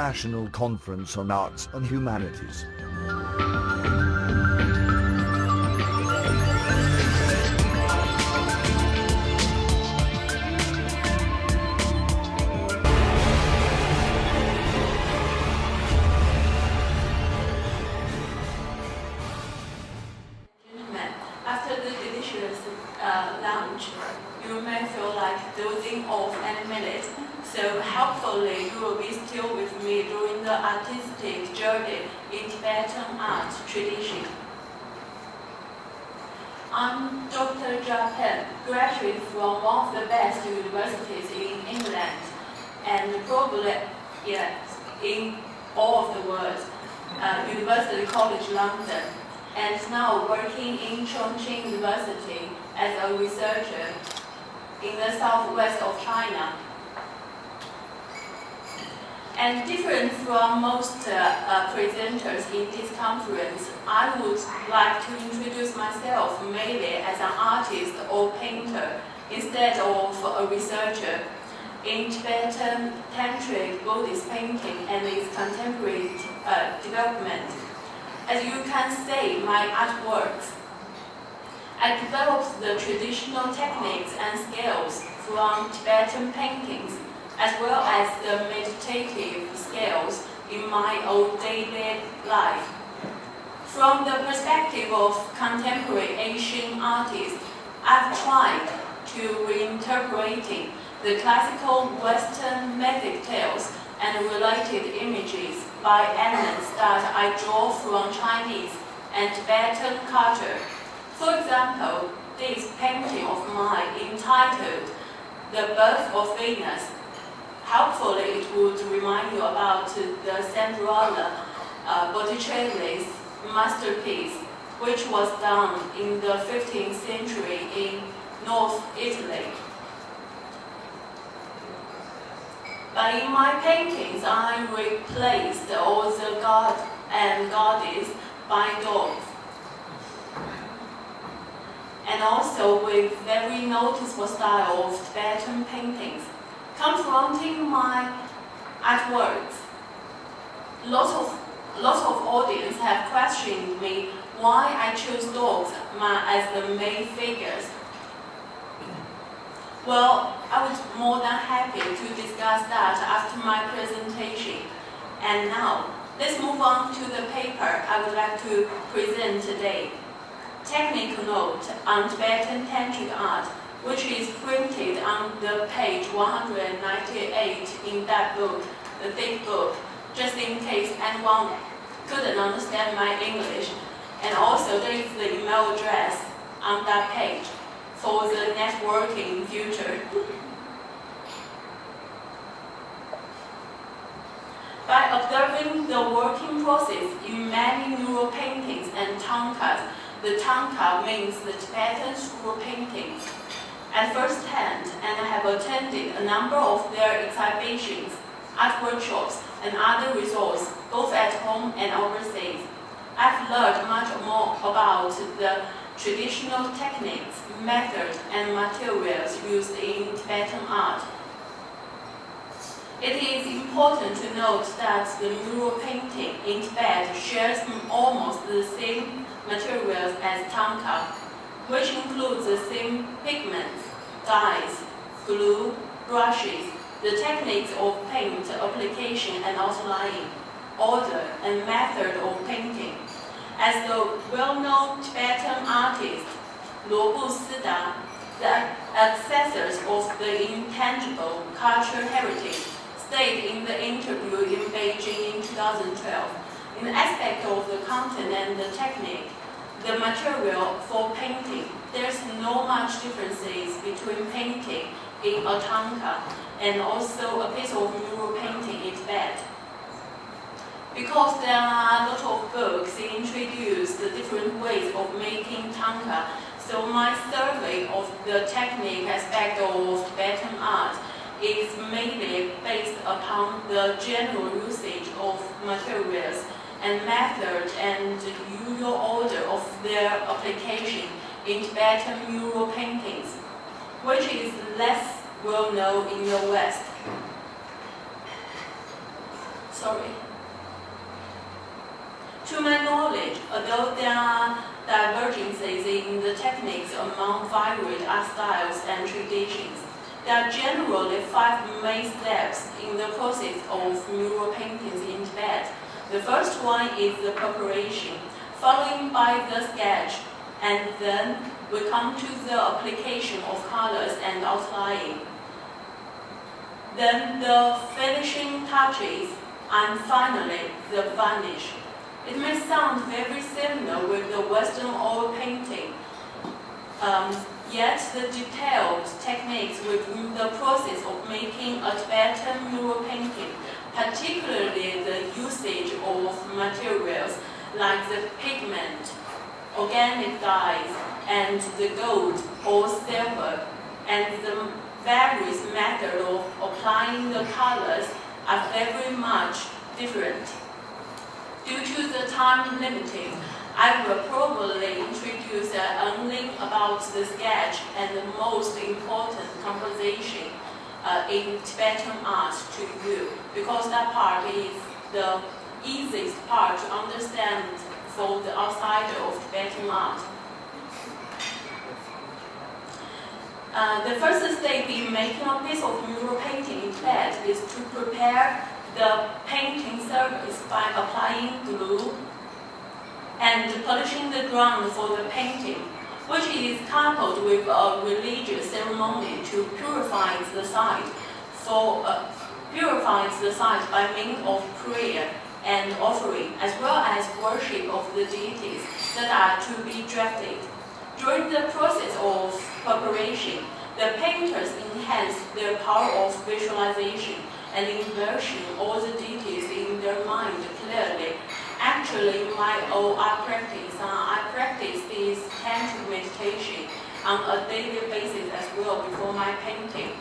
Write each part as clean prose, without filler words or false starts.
International Conference on Arts and Humanities. After the delicious lunch, you may feel like dozing off any minute, so hopefully you will be still with me during the artistic journey in Tibetan art tradition. I'm Dr. Peng, graduate from one of the best universities in England, and probably in all of the world, University College London, and now working in Chongqing University as a researcher in the southwest of China. And different from most presenters in this conference, I would like to introduce myself mainly as an artist or painter instead of a researcher in Tibetan Tantric Buddhist painting and its contemporary development. As you can see, my artworks, I developed the traditional techniques and skills from Tibetan paintings, as well as the meditative skills in my own daily life. From the perspective of contemporary Asian artists, I've tried to reinterpreting the classical Western mythic tales and related images by elements that I draw from Chinese and Tibetan culture. For example, this painting of mine entitled The Birth of Venus. Hopefully it would remind you about the Cinderella Botticelli's masterpiece, which was done in the 15th century in North Italy. But in my paintings, I replaced all the god and goddess by dogs. And also with very noticeable style of Tibetan paintings. Confronting my artworks, lots of audience have questioned me why I chose dogs as the main figures. Well, I was more than happy to discuss that after my presentation. And now, let's move on to the paper I would like to present today. Technical note on Tibetan Tantric art, which is printed on the page 198 in that book, the thick book, just in case anyone couldn't understand my English. And also there is the email address on that page for the networking in future. By observing the working process in many mural paintings and tankas, the tanka means the Tibetan school paintings, at first hand, and I have attended a number of their exhibitions, art workshops, and other resorts, both at home and overseas. I've learned much more about the traditional techniques, methods, and materials used in Tibetan art. It is important to note that the mural painting in Tibet shares almost the same materials as tanka, which includes the same pigments, dyes, glue, brushes, the techniques of paint application and outlining, order, and method of painting. As the well-known Tibetan artist, Lobu Sida, the accessors of the intangible cultural heritage, stated in the interview in Beijing in 2012, in the aspect of the content and the technique, the material for painting, there's no much differences between painting in a tanka and also a piece of mural painting in Tibet. Because there are a lot of books introduce the different ways of making tanka, so my survey of the technique aspect of Tibetan art is mainly based upon the general usage of materials and method and usual order of their application in Tibetan mural paintings, which is less well known in the West. To my knowledge, although there are divergences in the techniques among varied art styles and traditions, there are generally 5 main steps in the process of mural paintings in Tibet. The first one is the preparation, followed by the sketch, and then we come to the application of colors and outlining. Then the finishing touches, and finally the varnish. It may sound very similar with the Western oil painting, yet the detailed techniques within the process of making a Tibetan mural painting, particularly the usage of materials like the pigment, organic dyes, and the gold or silver, and the various methods of applying the colors are very much different. Due to the time limiting, I will probably introduce only about the sketch and the most important composition in Tibetan art to you, because that part is the easiest part to understand for the outsider of Tibetan art. The first step in making a piece of mural painting in Tibet is to prepare the painting surface by applying glue and polishing the ground for the painting, which is coupled with a religious ceremony to purify the site. Purifies the site by means of prayer and offering, as well as worship of the deities that are to be drafted. During the process of preparation, the painters enhance their power of visualization and immersion all the deities in their mind clearly. Actually, my own art practice this tantric meditation on a daily basis as well before my painting.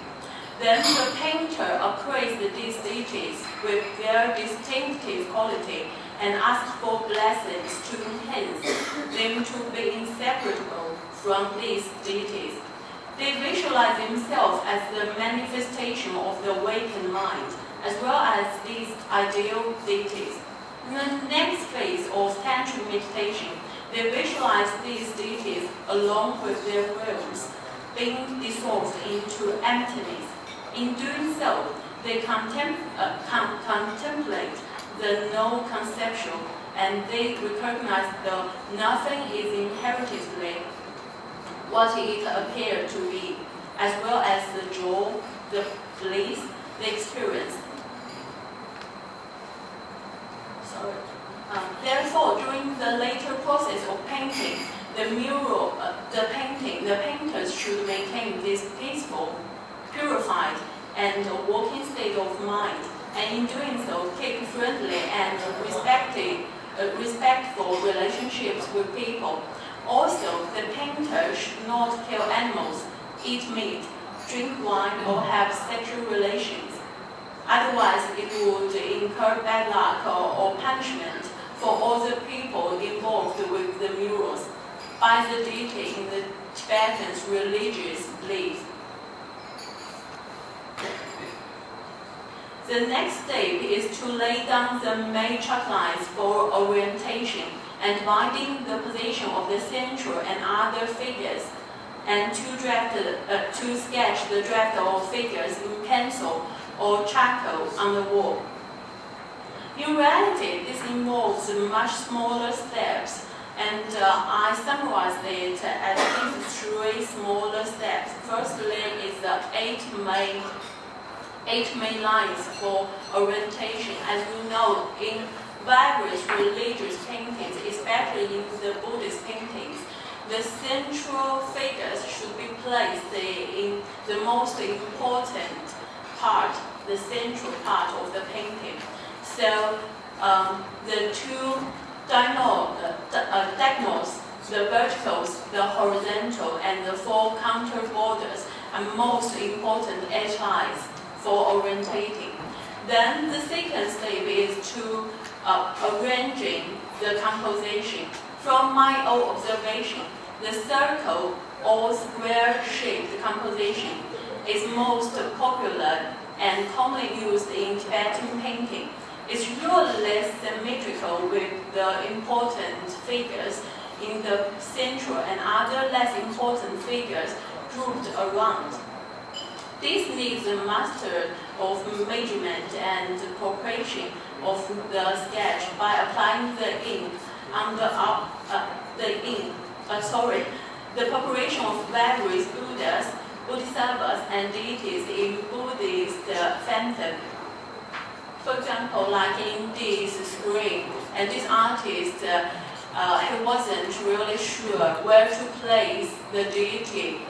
Then the painter appraises these deities with their distinctive quality and asks for blessings to enhance them to be inseparable from these deities. They visualize themselves as the manifestation of the awakened mind, as well as these ideal deities. In the next phase of tantric meditation, they visualize these deities along with their realms being dissolved into emptiness. In doing so, they contemplate the no-conceptual, and they recognize that nothing is inherently what it appeared to be, as well as the joy, the bliss, the experience. Therefore, during the later process of painting, the painters should maintain this peaceful, purified, and working state of mind, and in doing so, keep friendly and respectful relationships with people. Also, the painter should not kill animals, eat meat, drink wine, or have sexual relations. Otherwise, it would incur bad luck or punishment for all the people involved with the murals by the deity in the Tibetan religious belief. The next step is to lay down the main chalk lines for orientation and binding the position of the central and other figures, and to sketch the draft of figures in pencil or charcoal on the wall. In reality, this involves much smaller steps, and I summarized it as these 3 smaller steps. Firstly is the 8 main lines for orientation. As you know, in various religious paintings, especially in the Buddhist paintings, the central figures should be placed in the most important part, the central part of the painting. So the 2 diagonals, the verticals, the horizontal, and the 4 counter borders are most important edge lines for orientating. Then the second step is to arranging the composition. From my own observation, the circle or square-shaped composition is most popular and commonly used in Tibetan painting. is usually symmetrical with the important figures in the central and other less important figures grouped around. This needs a master of measurement and preparation of the sketch by applying the ink on the preparation of various Buddhas, Bodhisattvas, and deities in Buddhist phantom. For example, like in this screen, and this artist, he wasn't really sure where to place the deity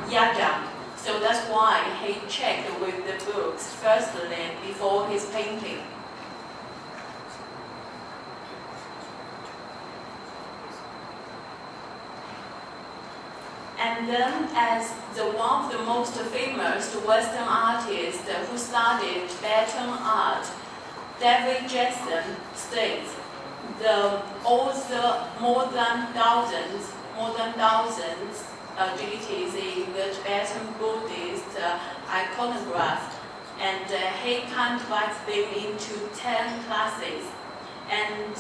Yajang. So that's why he checked with the books firstly before his painting. And then, as one of the most famous Western artists who studied Tibetan art, David Jackson, states, all the more than thousands deities in the Tibetan Buddhist iconograph, and he categorized them into 10 classes. And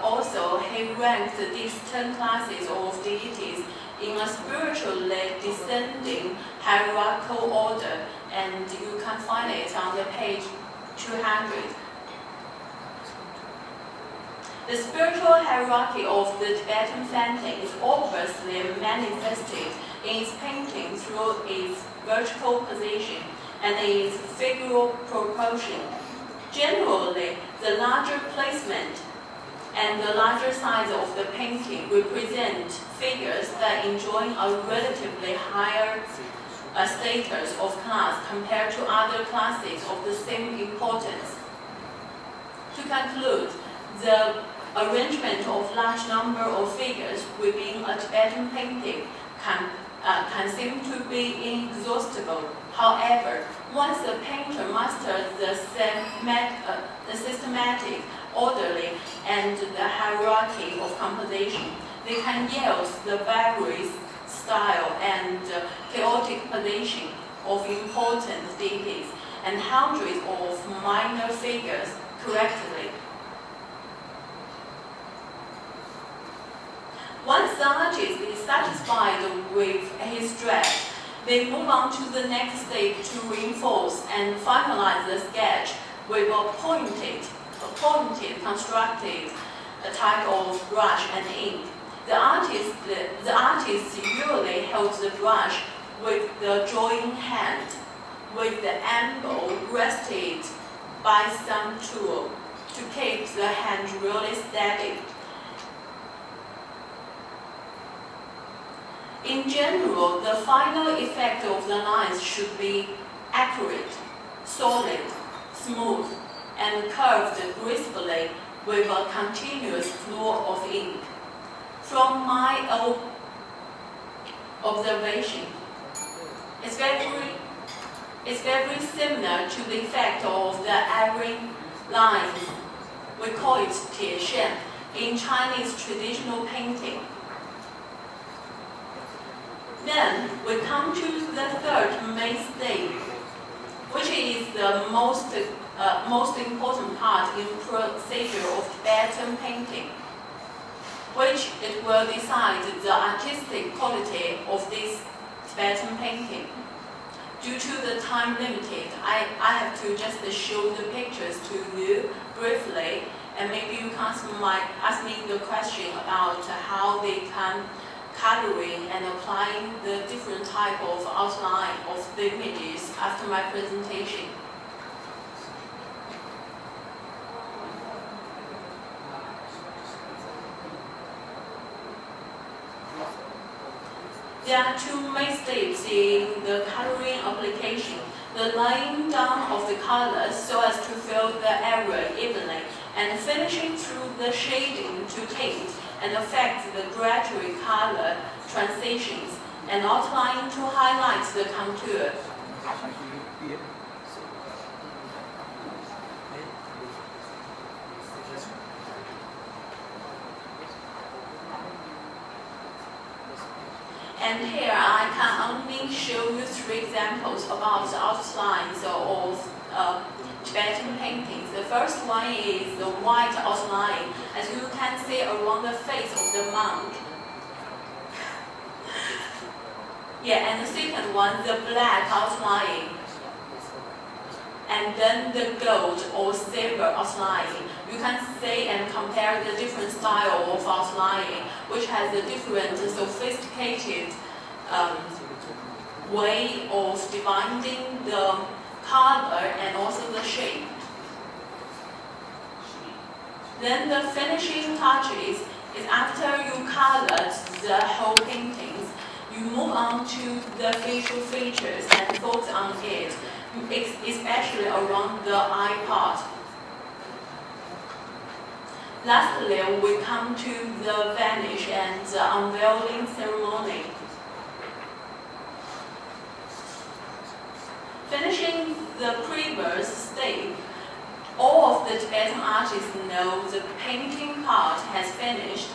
also, he ranked these 10 classes of deities in a spiritually descending hierarchical order, and you can find it on the page 200. The spiritual hierarchy of the Tibetan painting is obviously manifested in its painting through its vertical position and its figural proportion. Generally, the larger placement and the larger size of the painting represent figures that enjoy a relatively higher status of class compared to other classes of the same importance. To conclude, the arrangement of large number of figures within a Tibetan painting can seem to be inexhaustible. However, once the painter masters the systematic, orderly, and the hierarchy of composition, they can yield the various style and chaotic position of important deities and hundreds of minor figures correctly. Once the artist is satisfied with his dress, they move on to the next stage to reinforce and finalize the sketch with a pointed, constructed type of brush and ink. The artist usually holds the brush with the drawing hand, with the anvil rested by some tool to keep the hand really steady. In general, the final effect of the lines should be accurate, solid, smooth, and curved gracefully with a continuous flow of ink. From my observation, it's very similar to the effect of the ivory lines. We call it TIIKM in Chinese traditional painting. Then we come to the third main stage, which is the most important part in procedure of Tibetan painting, which it will decide the artistic quality of this Tibetan painting. Due to the time limited, I have to just show the pictures to you briefly, and maybe you can ask me the question about how they can coloring and applying the different type of outline of the images after my presentation. There are two main steps in the coloring application: the laying down of the colors so as to fill the area evenly, and finishing through the shading to tint and affect the gradual color transitions, and outlining to highlight the contour. And here I can only show you 3 examples about the outlines of Tibetan paintings. The first one is the white outline, as you can see around the face of the monk. Yeah, and the second one, the black outline. And then the gold or silver outline. You can see and compare the different style of outlining, which has a different sophisticated way of dividing the color and also the shape. Then the finishing touches is after you colored the whole paintings, you move on to the facial features and focus on it, especially around the eye part. Lastly, we come to the Varnish and the unveiling ceremony. Finishing the previous step, all of the Tibetan artists know the painting part has finished,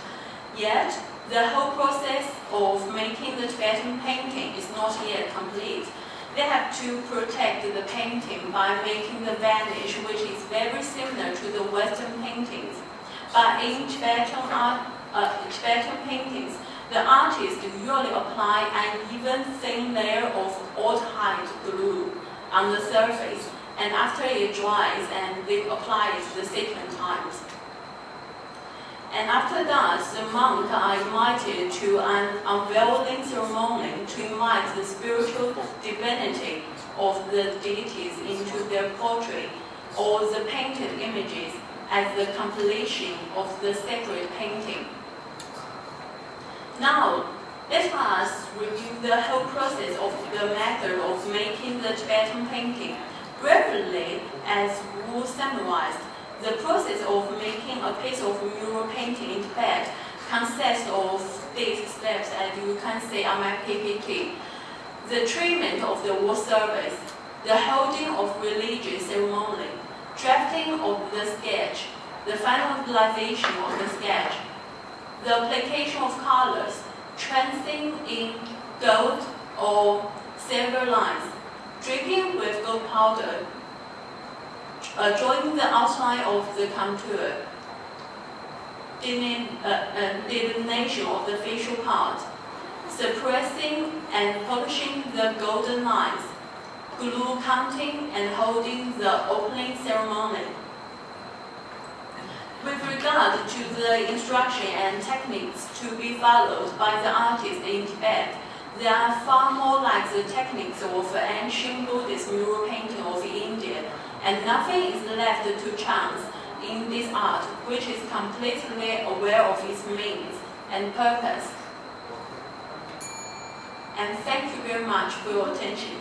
yet the whole process of making the Tibetan painting is not yet complete. They have to protect the painting by making the varnish, which is very similar to the Western paintings. But in Tibetan paintings, the artist usually apply an even thin layer of old-hide glue on the surface, and after it dries, and they apply it the second times. And after that, the monks are invited to an unveiling ceremony to invite the spiritual divinity of the deities into their portrait or the painted images as the completion of the sacred painting. Now, let us review the whole process of the method of making the Tibetan painting. Briefly, as Wu summarized, the process of making a piece of mural painting in Tibet consists of these steps, as you can see on my PPT. The treatment of the wall service, the holding of religious ceremony, drafting of the sketch, the finalization of the sketch, the application of colors, tracing in gold or silver lines, dripping with gold powder, drawing the outline of the contour, delineation of the facial part, suppressing and polishing the golden lines, glue counting and holding the opening ceremony. With regard to the instruction and techniques to be followed by the artists in Tibet, they are far more like the techniques of ancient Buddhist mural painting of India, and nothing is left to chance in this art, which is completely aware of its means and purpose. And thank you very much for your attention.